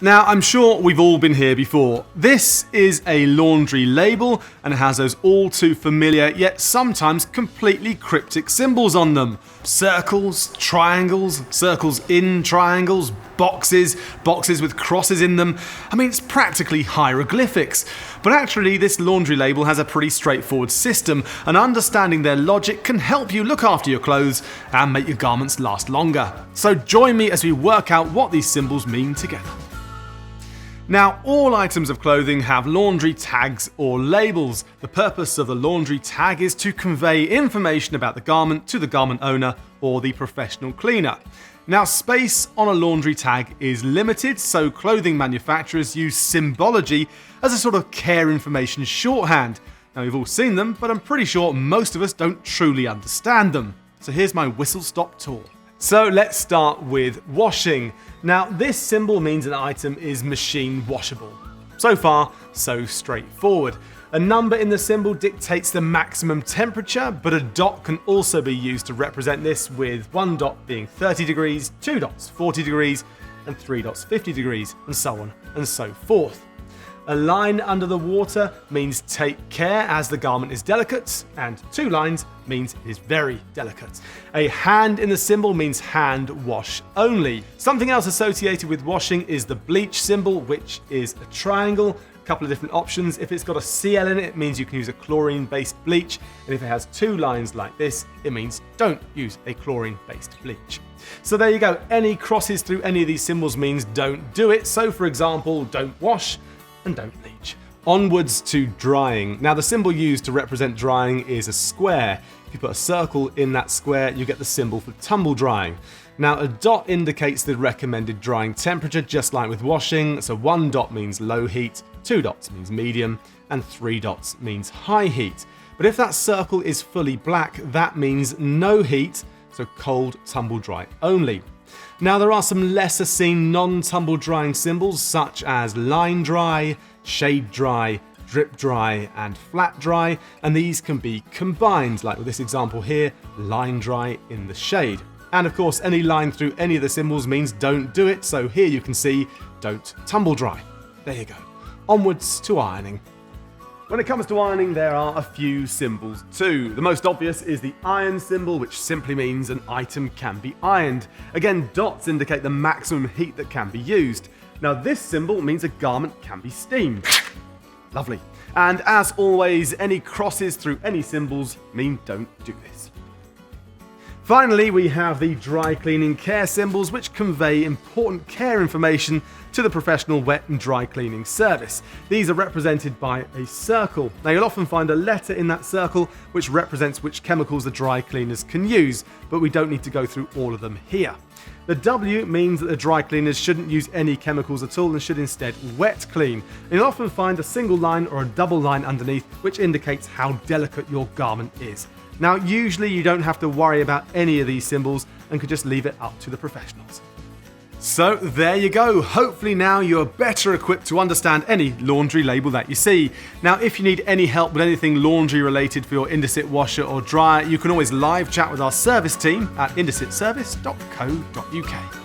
Now, I'm sure we've all been here before. This is a laundry label and it has those all too familiar yet sometimes completely cryptic symbols on them. Circles, triangles, circles in triangles, boxes with crosses in them. I mean, it's practically hieroglyphics. But actually, this laundry label has a pretty straightforward system, and understanding their logic can help you look after your clothes and make your garments last longer. So join me as we work out what these symbols mean together. Now, all items of clothing have laundry tags or labels. The purpose of the laundry tag is to convey information about the garment to the garment owner or the professional cleaner. Now, space on a laundry tag is limited, so clothing manufacturers use symbology as a sort of care information shorthand. Now, we've all seen them, but I'm pretty sure most of us don't truly understand them. So here's my whistle-stop tour. So let's start with washing. Now, this symbol means an item is machine washable. So far, so straightforward. A number in the symbol dictates the maximum temperature, but a dot can also be used to represent this, with one dot being 30 degrees, two dots 40 degrees, and three dots 50 degrees, and so on and so forth. A line under the water means take care as the garment is delicate, and two lines means it is very delicate. A hand in the symbol means hand wash only. Something else associated with washing is the bleach symbol, which is a triangle. A couple of different options. If it's got a Cl in it, it means you can use a chlorine-based bleach, and if it has two lines like this, it means don't use a chlorine-based bleach. So there you go. Any crosses through any of these symbols means don't do it. So for example, don't wash and don't bleach. Onwards to drying. Now, the symbol used to represent drying is a square. If you put a circle in that square, you get the symbol for tumble drying. Now, a dot indicates the recommended drying temperature, just like with washing. So one dot means low heat, two dots means medium, and three dots means high heat. But if that circle is fully black, that means no heat, so cold tumble dry only. Now, there are some lesser seen non-tumble drying symbols such as line dry, shade dry, drip dry, and flat dry, and these can be combined, like with this example here, line dry in the shade. And of course, any line through any of the symbols means don't do it, so here you can see don't tumble dry. There you go. Onwards to ironing. When it comes to ironing, there are a few symbols too. The most obvious is the iron symbol, which simply means an item can be ironed. Again, dots indicate the maximum heat that can be used. Now, this symbol means a garment can be steamed. Lovely. And as always, any crosses through any symbols mean don't do this. Finally, we have the dry cleaning care symbols, which convey important care information to the professional wet and dry cleaning service. These are represented by a circle. Now, you'll often find a letter in that circle which represents which chemicals the dry cleaners can use, but we don't need to go through all of them here. The W means that the dry cleaners shouldn't use any chemicals at all and should instead wet clean. And you'll often find a single line or a double line underneath, which indicates how delicate your garment is. Now, usually you don't have to worry about any of these symbols and could just leave it up to the professionals. So there you go. Hopefully now you're better equipped to understand any laundry label that you see. Now, if you need any help with anything laundry related for your Indesit washer or dryer, you can always live chat with our service team at indesitservice.co.uk.